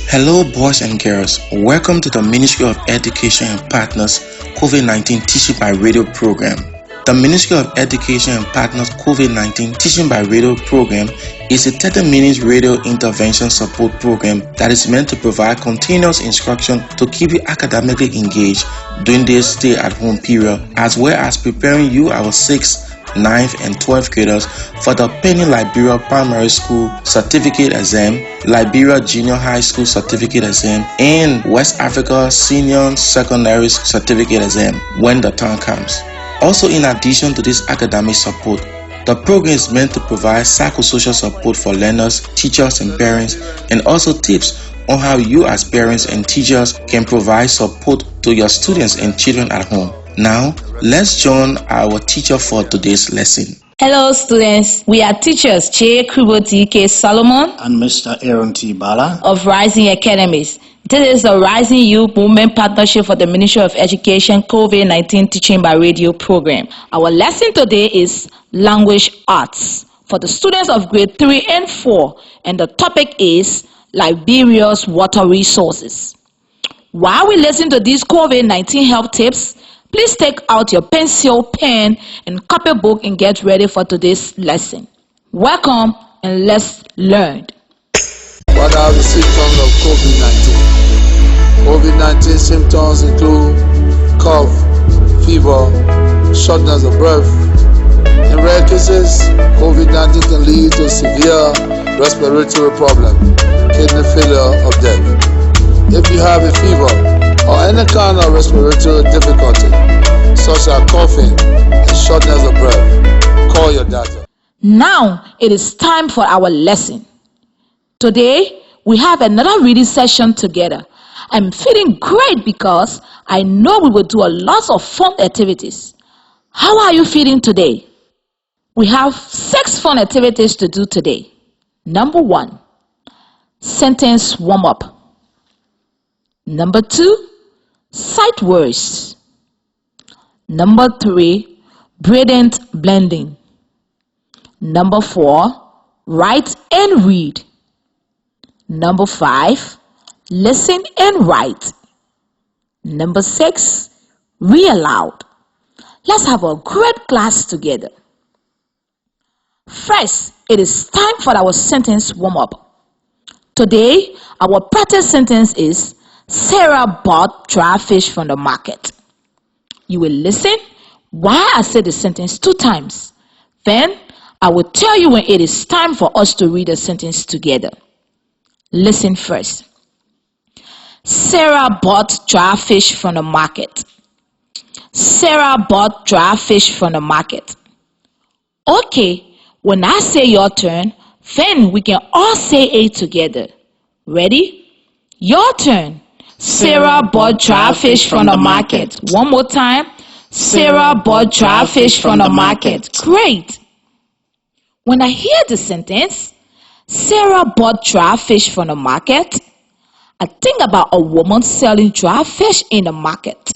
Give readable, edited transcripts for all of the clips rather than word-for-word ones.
Hello boys and girls, welcome to the Ministry of Education and Partners COVID-19 Teaching by Radio program. The Ministry of Education and Partners COVID-19 Teaching by Radio program is a 30-minute radio intervention support program that is meant to provide continuous instruction to keep you academically engaged during this stay-at-home period, as well as preparing you, our 6th, 9th and 12th graders for the pending Liberia Primary School Certificate Exam, Liberia Junior High School Certificate Exam, and West Africa Senior Secondary Certificate Exam when the time comes. Also, in addition to this academic support, the program is meant to provide psychosocial support for learners, teachers and parents, and also tips on how you as parents and teachers can provide support to your students and children at home. Now, let's join our teacher for today's lesson. Hello students, we are teachers Krubo T.K. Solomon and Mr. Aaron T. Ballah of Rising Academies. This is the Rising Youth Movement Partnership for the Ministry of Education COVID-19 Teaching by Radio program. Our lesson today is Language Arts for the students of grade 3 and 4, and the topic is Liberia's water resources. While we listen to these COVID-19 health tips, please take out your pencil, pen, and copybook and get ready for today's lesson. Welcome and let's learn. What are the symptoms of COVID-19? COVID-19 symptoms include cough, fever, shortness of breath. In rare cases, COVID-19 can lead to severe respiratory problem, kidney failure, or death. If you have a fever or any kind of respiratory difficulty, such as coughing and shortness of breath, call your doctor. Now it is time for our lesson. Today we have another reading session together. I'm feeling great because I know we will do a lot of fun activities. How are you feeling today? We have 6 fun activities to do today. Number 1, sentence warm-up. Number 2, sight words. Number 3, brilliant blending. Number 4, write and read. Number 5, listen and write. Number 6, read aloud. Let's have a great class together. First, it is time for our sentence warm-up. Today, our practice sentence is Sarah bought dry fish from the market. You will listen while I say the sentence 2 times. Then, I will tell you when it is time for us to read the sentence together. Listen first. Sarah bought dry fish from the market. Sarah bought dry fish from the market. Okay, when I say your turn, then we can all say it together. Ready? Your turn. Sarah bought dry fish from the market. One more time. Sarah bought dry fish from the market. Great. When I hear the sentence, Sarah bought dry fish from the market, I think about a woman selling dry fish in the market.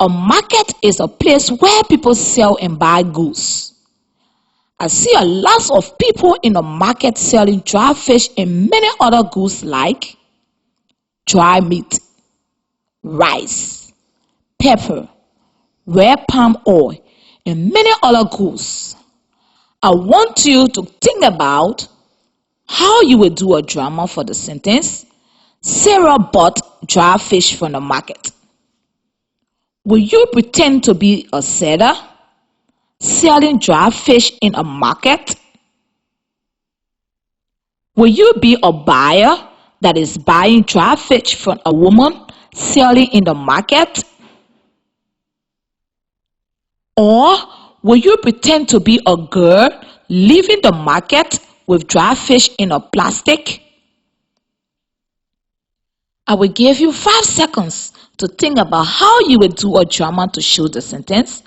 A market is a place where people sell and buy goods. I see a lot of people in the market selling dry fish and many other goods like dry meat, rice, pepper, red palm oil, and many other goods. I want you to think about how you will do a drama for the sentence, Sarah bought dry fish from the market. Will you pretend to be a seller, selling dry fish in a market? Will you be a buyer that is buying dry fish from a woman selling in the market? Or will you pretend to be a girl leaving the market with dry fish in a plastic? I will give you 5 seconds to think about how you will do a drama to show the sentence,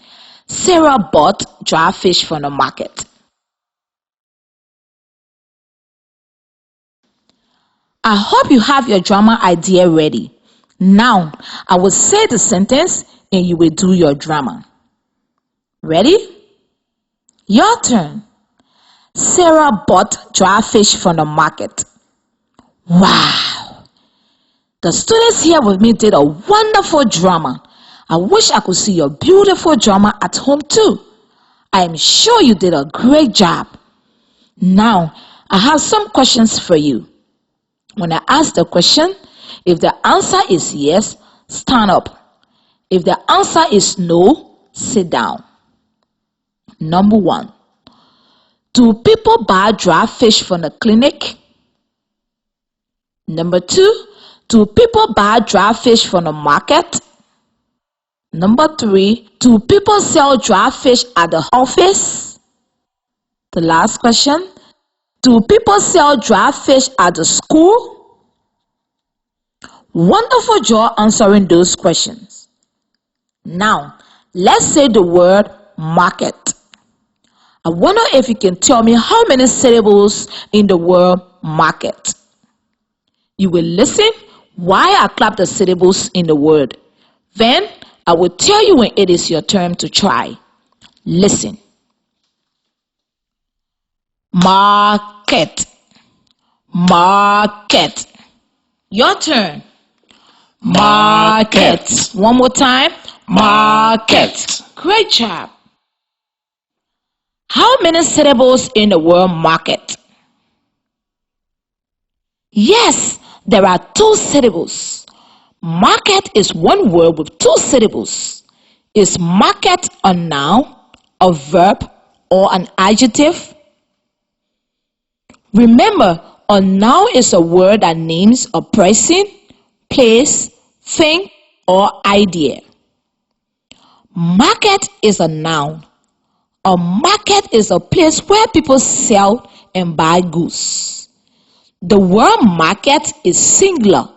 Sarah bought dry fish from the market. I hope you have your drama idea ready. Now, I will say the sentence and you will do your drama. Ready? Your turn. Sarah bought dry fish from the market. Wow! The students here with me did a wonderful drama. I wish I could see your beautiful drama at home too. I am sure you did a great job. Now, I have some questions for you. When I ask the question, if the answer is yes, stand up. If the answer is no, sit down. Number 1. Do people buy dry fish from the clinic? Number 2. Do people buy dry fish from the market? Number 3. Do people sell dry fish at the office? The last question. Do people sell dry fish at the school? Wonderful job answering those questions. Now, let's say the word market. I wonder if you can tell me how many syllables in the word market. You will listen while I clap the syllables in the word. Then, I will tell you when it is your turn to try. Listen. Market. Market. Your turn. Market. One more time. Market. Great job. How many syllables in the word market? Yes, there are 2 syllables. Market is one word with 2 syllables. Is market a noun, a verb, or an adjective? Remember, a noun is a word that names a person, place, thing, or idea. Market is a noun. A market is a place where people sell and buy goods. The word market is singular,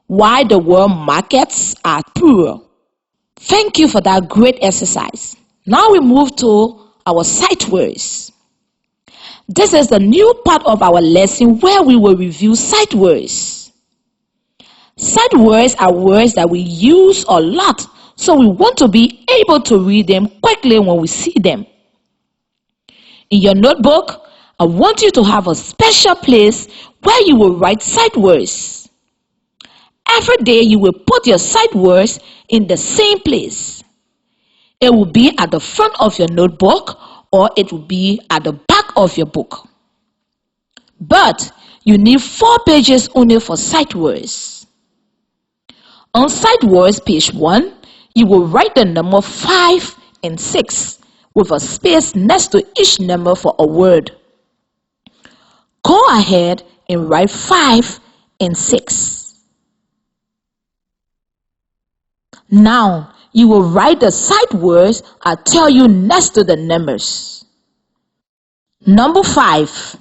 while the word markets are plural. Thank you for that great exercise. Now we move to our sight words. This is the new part of our lesson where we will review sight words. Sight words are words that we use a lot, so we want to be able to read them quickly when we see them. In your notebook, I want you to have a special place where you will write sight words. Every day you will put your sight words in the same place. It will be at the front of your notebook or it will be at the back of your book. But you need 4 pages only for sight words. On sight words page 1, you will write the number 5 and 6 with a space next to each number for a word. Go ahead and write 5 and 6. Now, you will write the sight words I tell you next to the numbers. Number 5.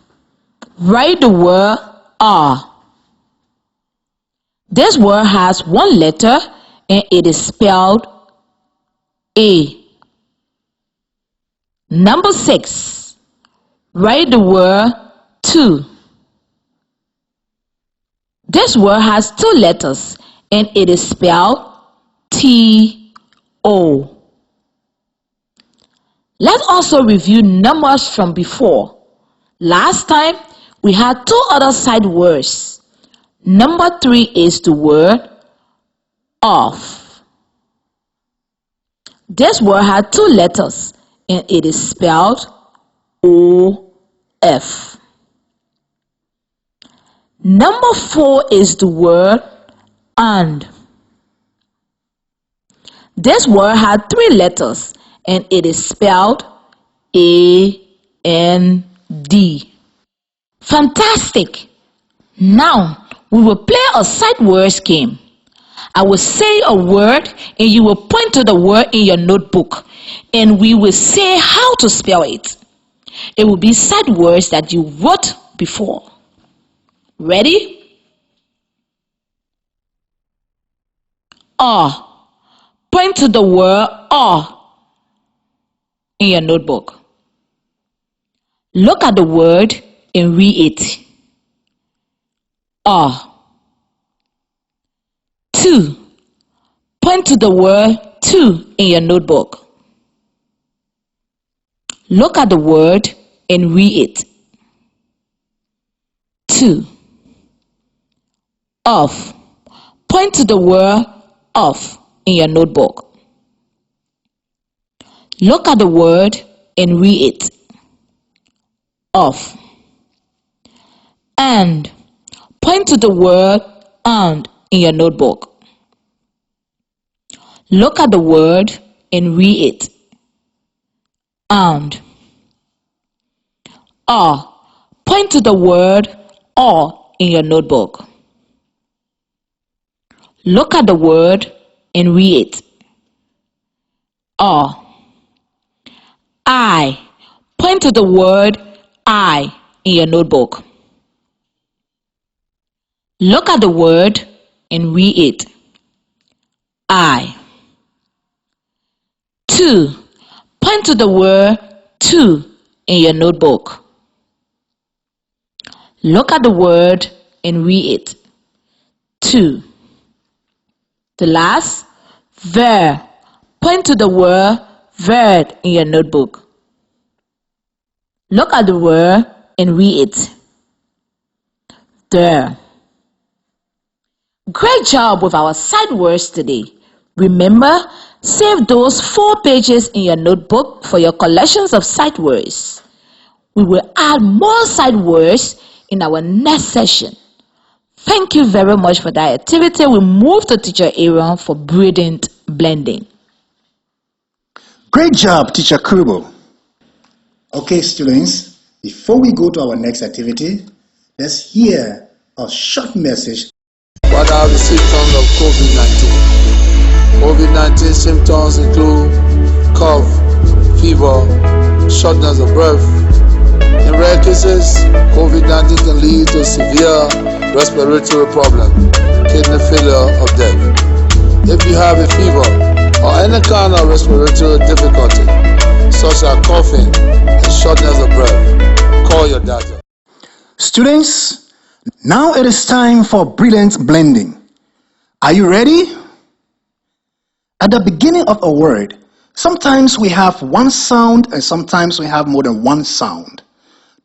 Write the word R. This word has 1 letter and it is spelled A. Number 6. Write the word 2. This word has 2 letters and it is spelled T-O. Let's also review numbers from before. Last time, we had 2 other sight words. Number 3 is the word off. This word had 2 letters and it is spelled O-F. Number 4 is the word and. This word had 3 letters and it is spelled A-N-D. Fantastic! Now, we will play a sight words game. I will say a word and you will point to the word in your notebook and we will say how to spell it. It will be sight words that you wrote before. Ready? R. Point to the word R in your notebook. Look at the word and read it. R. 2. Point to the word 2 in your notebook. Look at the word and read it. 2. Off. Point to the word off in your notebook. Look at the word and read it. Off. And. Point to the word and in your notebook. Look at the word and read it. And. Or. Point to the word or in your notebook. Look at the word and read it. Or. I. Point to the word I in your notebook. Look at the word and read it. I. 2. Point to the word to in your notebook. Look at the word and read it. 2. The last, ver. Point to the word verd in your notebook. Look at the word and read it. There. Great job with our sight words today. Remember, save those 4 pages in your notebook for your collections of sight words. We will add more sight words in our next session. Thank you very much for that activity. We move to Teacher Aaron for Brilliant Blending. Great job, Teacher Krubo. Okay, students, before we go to our next activity, let's hear a short message. What are the symptoms of COVID-19? COVID-19 symptoms include cough, fever, shortness of breath. In rare cases, COVID-19 can lead to severe respiratory problem, kidney failure, or death. If you have a fever or any kind of respiratory difficulty, such as coughing and shortness of breath, call your doctor. Students, now it is time for Brilliance Blending. Are you ready? At the beginning of a word, sometimes we have one sound and sometimes we have more than one sound.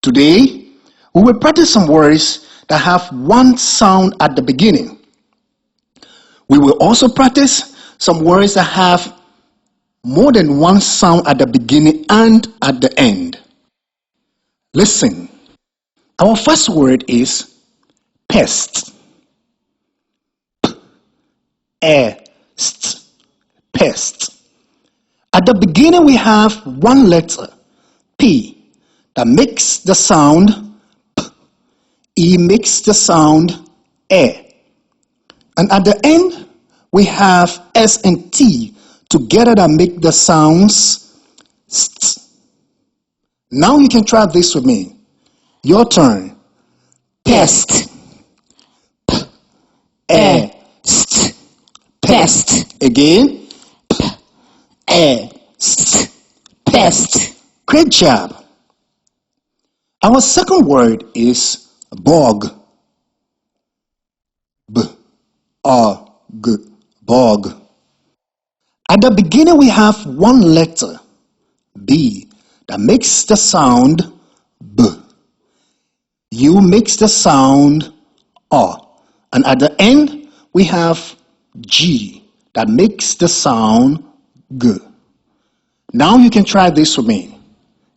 Today, we will practice some words that have one sound at the beginning. We will also practice some words that have more than one sound at the beginning and at the end. Listen. Our first word is pest. P-E-S-T. Pest. At the beginning we have one letter, P, that makes the sound P. E makes the sound E. And at the end we have S and T together that make the sounds st. Now you can try this with me. Your turn. Pest. P-E-S-T. Pest. Again. P-E-S-T. Pest. Great job. Our second word is bog. B-O-G. Bog. At the beginning we have one letter, B, that makes the sound B. U makes the sound O. And at the end we have G, that makes the sound G. Now you can try this with me.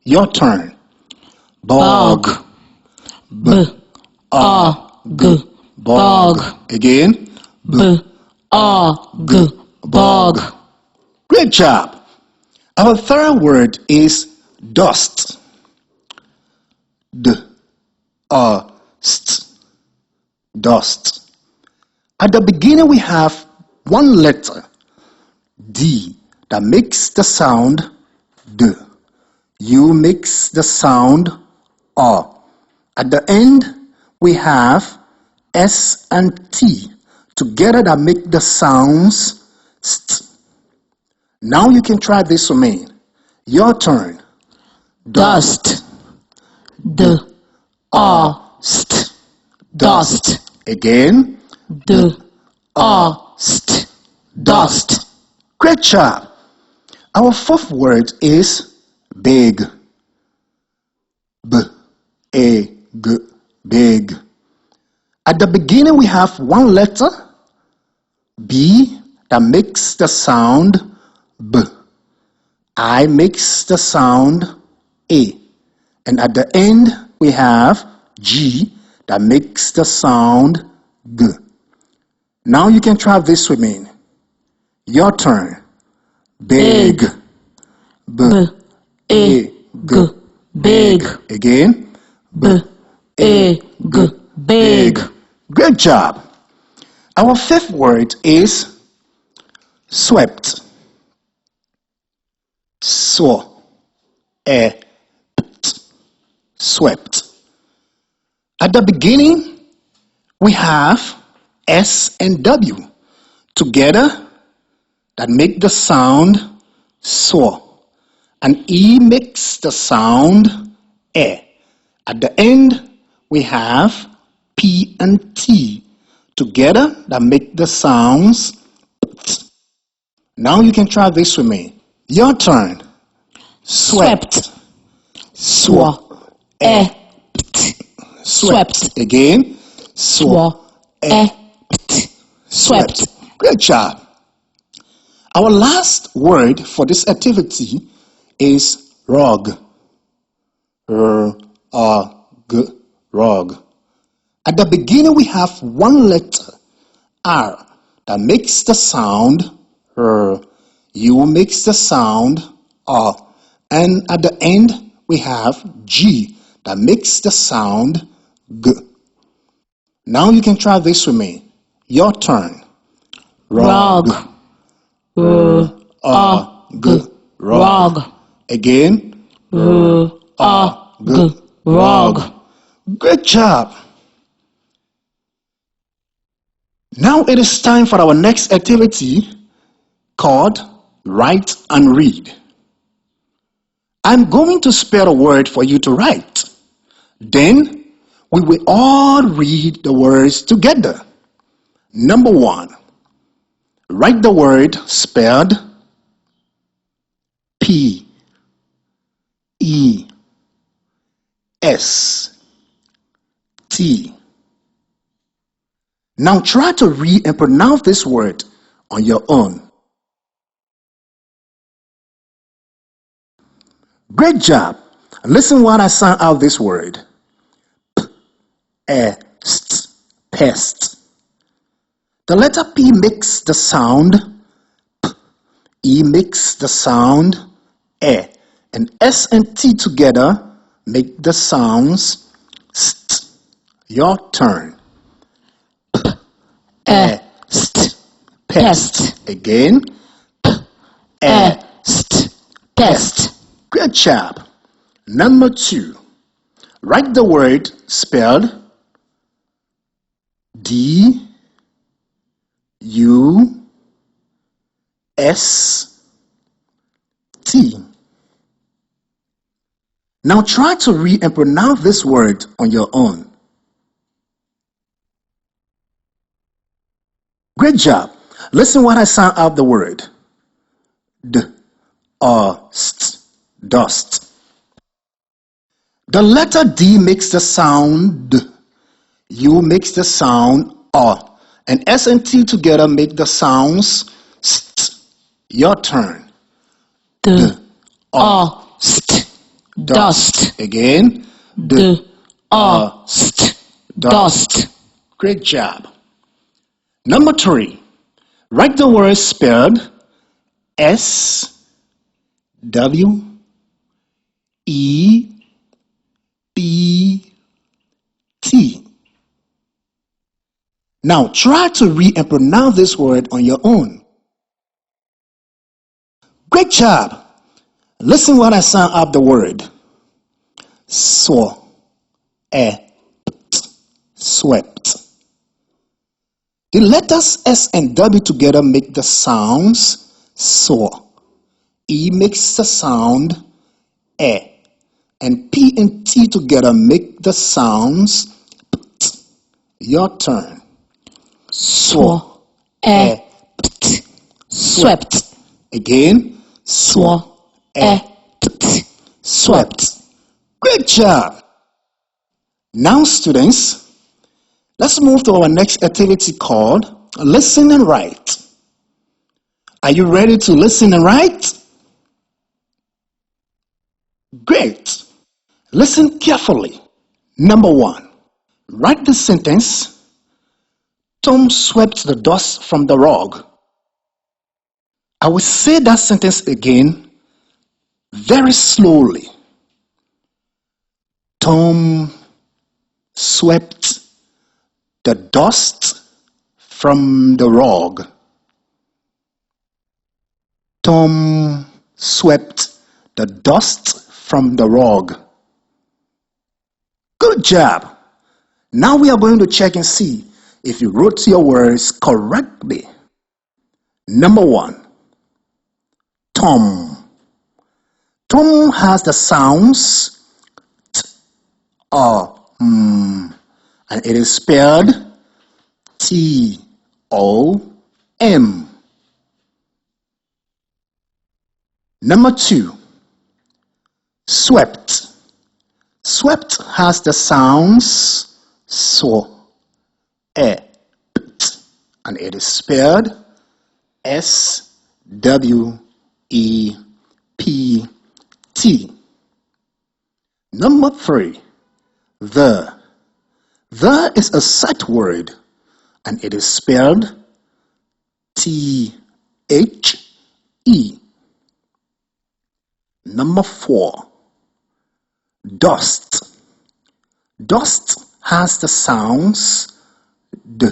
Your turn. Bog. B-O-G. Bog. Again. B-O-G. Bog. Great job. Our third word is dust. D-U-S-T. Dust. At the beginning we have one letter, D, that makes the sound D. U makes the sound O. At the end we have S and T together that make the sounds st. Now you can try this with me. Your turn. Dust. D-O-S-T. Dust. Again. D-O-S-T. Dust. Great job. Our fourth word is big. G, big. At the beginning, we have one letter, B, that makes the sound B. I makes the sound A. And at the end, we have G, that makes the sound G. Now you can try this with me. Your turn. Big. B, A, G, big. Again. B, A, G, big. Great job. Our fifth word is swept. Swept. At the beginning, we have S and W together that make the sound swa. And E makes the sound e. At the end, we have P and T together that make the sounds pt. Now you can try this with me. Your turn. Swept. Swa. Pt. Swept. Again. Swa. Pt. Swept. Great job. Our last word for this activity is rug. Rug. At the beginning, we have one letter, R, that makes the sound R. U makes the sound R. And at the end, we have G, that makes the sound G. Now you can try this with me. Your turn. Rug. Rug. Again. Rug. Great job. Now it is time for our next activity called Write and Read. I'm going to spell a word for you to write. Then we will all read the words together. Number 1, write the word spelled P E S T. Now try to read and pronounce this word on your own. Great job. Listen while I sound out this word. Pest. The letter P makes the sound P. E makes the sound E. And S and T together make the sounds st. Your turn. Pest. Again. Pest. Great job. Number 2. Write the word spelled D U S T. Now try to read and pronounce this word on your own. Great job. Listen when I sound out the word. Dust. The letter D makes the sound D. U makes the sound R. And S and T together make the sounds st. Your turn. Dust. Again. Dust. Great job. Number 3. Write the word spelled S W E B T. Now try to read and pronounce this word on your own. Great job. Listen while I sound out the word. Swept. The letters S and W together make the sounds saw. E makes the sound E. And P and T together make the sounds pt. Your turn. Swept. Again. Swept. Great job. Now, students, let's move to our next activity called Listen and Write. Are you ready to listen and write? Great. Listen carefully. Number 1. Write the sentence, Tom swept the dust from the rug. I will say that sentence again very slowly. Tom swept the dust from the rug. Tom swept the dust from the rug. Good job. Now we are going to check and see if you wrote your words correctly. Number 1. Tom. Tom has the sounds t, and it is spelled T-O-M. Number 2. Swept. Swept has the sounds so, and it is spelled S-W-E-P-T. Number 3. The. The is a set word, and it is spelled T-H-E. Number 4. Dust. Dust has the sounds D,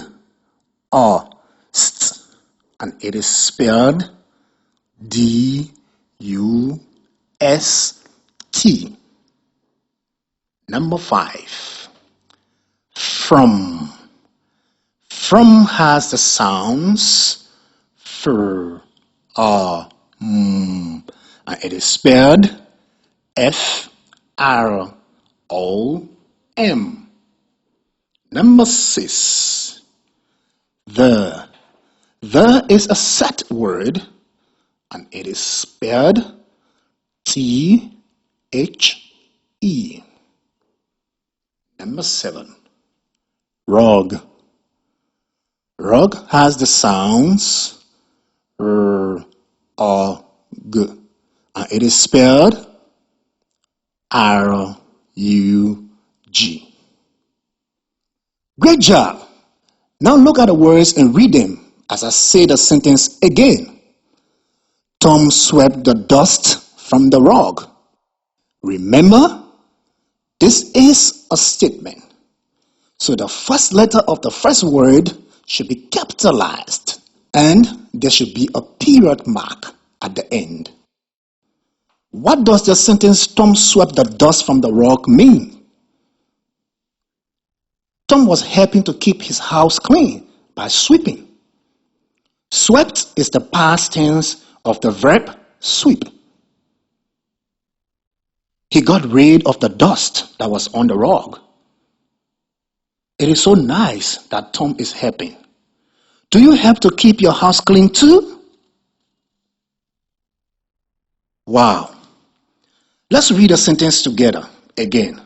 R, st, and it is spelled D-U-S-T. Number 5. From. From has the sounds F, R, and it is spelled F-R-O-M. Number 6. The. The is a set word, and it is spelled T-H-E. Number 7. Rug. Rug has the sounds R, O, G, and it is spelled R-U-G. Great job. Now look at the words and read them as I say the sentence again. Tom swept the dust from the rug. Remember, this is a statement. So the first letter of the first word should be capitalized, and there should be a period mark at the end. What does the sentence Tom swept the dust from the rug mean? Tom was helping to keep his house clean by sweeping. Swept is the past tense of the verb sweep. He got rid of the dust that was on the rug. It is so nice that Tom is helping. Do you help to keep your house clean too? Wow. Let's read the sentence together again.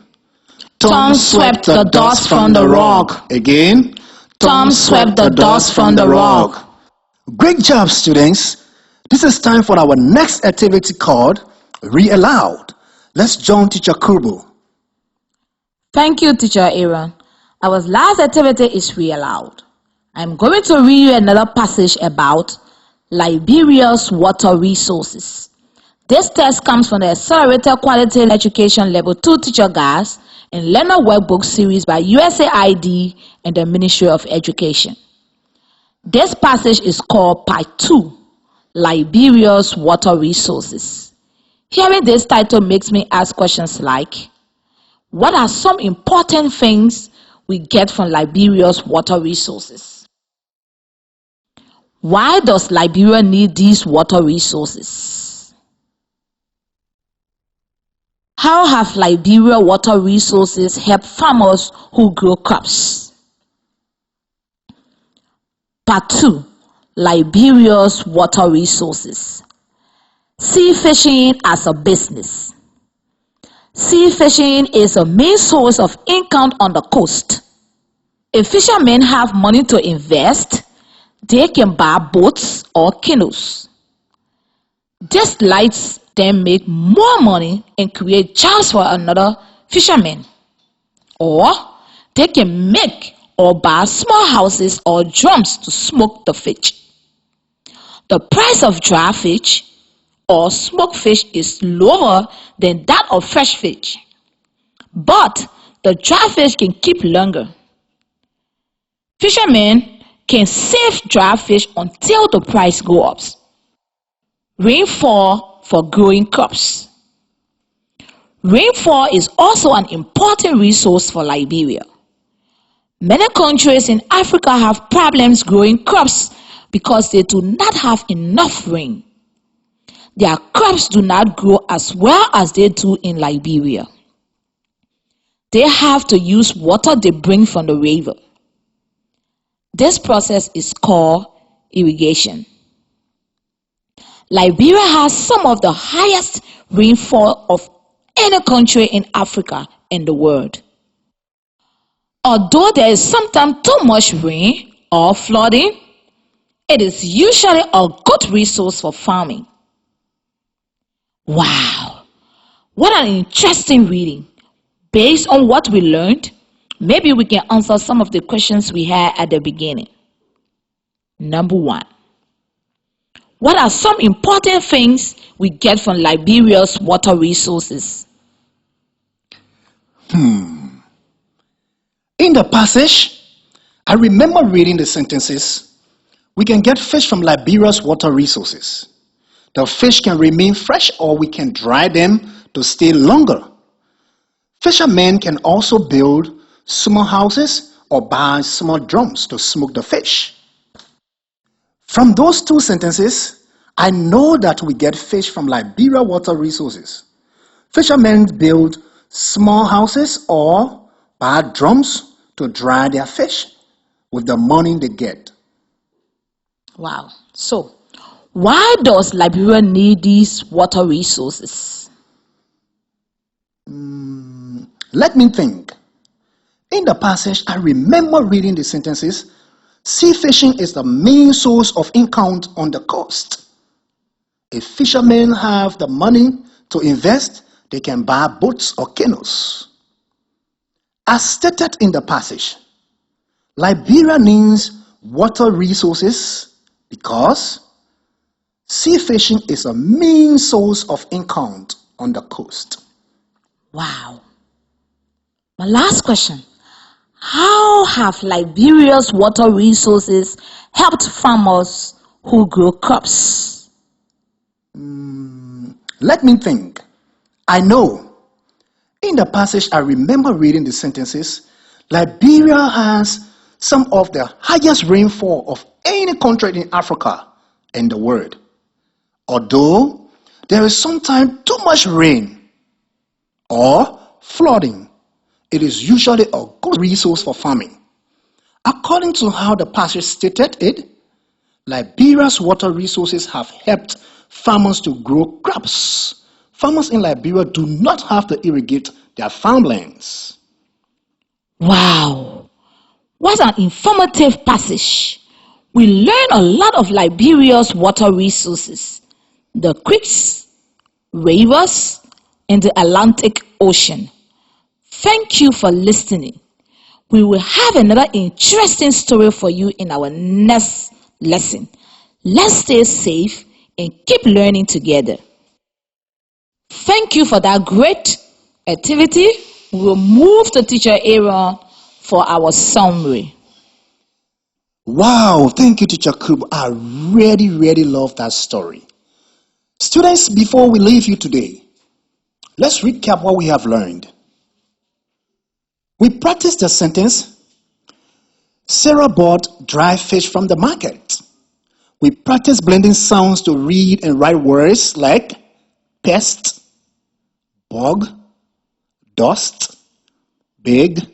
Tom swept the dust from the rug. Again. Tom swept the dust from the rug. Great job, students. This is time for our next activity called Read Aloud. Let's join Teacher Krubo. Thank you, Teacher Aaron. Our last activity is Read Aloud. I'm going to read you another passage about Liberia's water resources. This text comes from the Accelerated Quality Education Level 2 Teacher Guides and Learner Workbook series by USAID and the Ministry of Education. This passage is called Part 2, Liberia's Water Resources. Hearing this title makes me ask questions like, what are some important things we get from Liberia's water resources? Why does Liberia need these water resources? How have Liberia water resources helped farmers who grow crops? Part 2, Liberia's water resources. Sea fishing as a business. Sea fishing is a main source of income on the coast. If fishermen have money to invest, they can buy boats or canoes. This lets them make more money and create jobs for another fisherman. Or they can make or buy small houses or drums to smoke the fish. The price of dry fish or smoked fish is lower than that of fresh fish, but the dry fish can keep longer. Fishermen can save dry fish until the price goes up. Rainfall for growing crops. Rainfall is also an important resource for Liberia. Many countries in Africa have problems growing crops because they do not have enough rain. Their crops do not grow as well as they do in Liberia. They have to use water they bring from the river. This process is called irrigation. Liberia has some of the highest rainfall of any country in Africa and the world. Although there is sometimes too much rain or flooding, it is usually a good resource for farming. Wow, what an interesting reading. Based on what we learned, maybe we can answer some of the questions we had at the beginning. Number 1. What are some important things we get from Liberia's water resources? In the passage, I remember reading the sentences, we can get fish from Liberia's water resources. The fish can remain fresh or we can dry them to stay longer. Fishermen can also build small houses or buy small drums to smoke the fish. From those two sentences, I know that we get fish from Liberia water resources. Fishermen build small houses or buy drums to dry their fish with the money they get. Wow. So, why does Liberia need these water resources? Let me think. In the passage, I remember reading the sentences, sea fishing is the main source of income on the coast. If fishermen have the money to invest, they can buy boats or canoes. As stated in the passage, Liberia needs water resources because sea fishing is a main source of income on the coast. Wow. My last question. How have Liberia's water resources helped farmers who grow crops? Let me think. I know. In the passage, I remember reading the sentences, Liberia has some of the highest rainfall of any country in Africa and the world. Although there is sometimes too much rain or flooding, it is usually a good resource for farming. According to how the passage stated it, Liberia's water resources have helped farmers to grow crops. Farmers in Liberia do not have to irrigate their farmlands. Wow. What an informative passage. We learn a lot of Liberia's water resources, the creeks, rivers, and the Atlantic Ocean. Thank you for listening. We will have another interesting story for you in our next lesson. Let's stay safe and keep learning together. Thank you for that great activity. We will move to Teacher Aaron for our summary. Wow, thank you, Teacher Krubo. I really love that story. Students, before we leave you today, let's recap what we have learned. We practiced the sentence, Sarah bought dry fish from the market. We practiced blending sounds to read and write words like pest, bug, dust, big,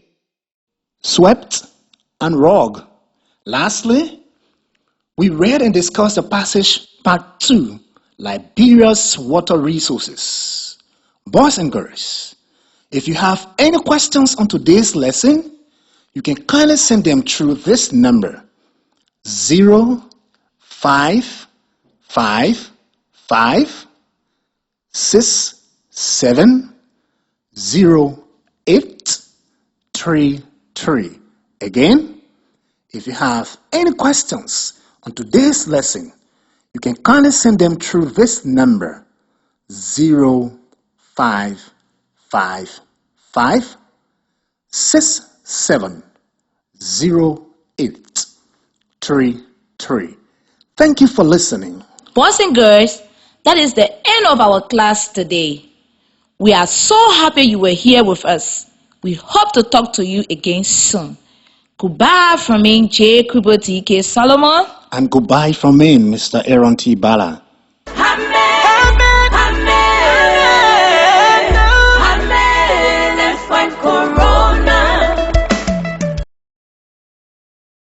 swept, and rug. Lastly, we read and discussed the passage part 2, Liberia's water resources. Boys and girls, If you have any questions on today's lesson, you can kindly send them through this number 0555670833. Again, if you have any questions on today's lesson, you can kindly send them through this number 0555670833. Thank you for listening. Boys and girls, that is the end of our class today. We are so happy you were here with us. We hope to talk to you again soon. Goodbye from me, J. Krubo TK Solomon. And goodbye from me, Mr. Aaron T. Ballah.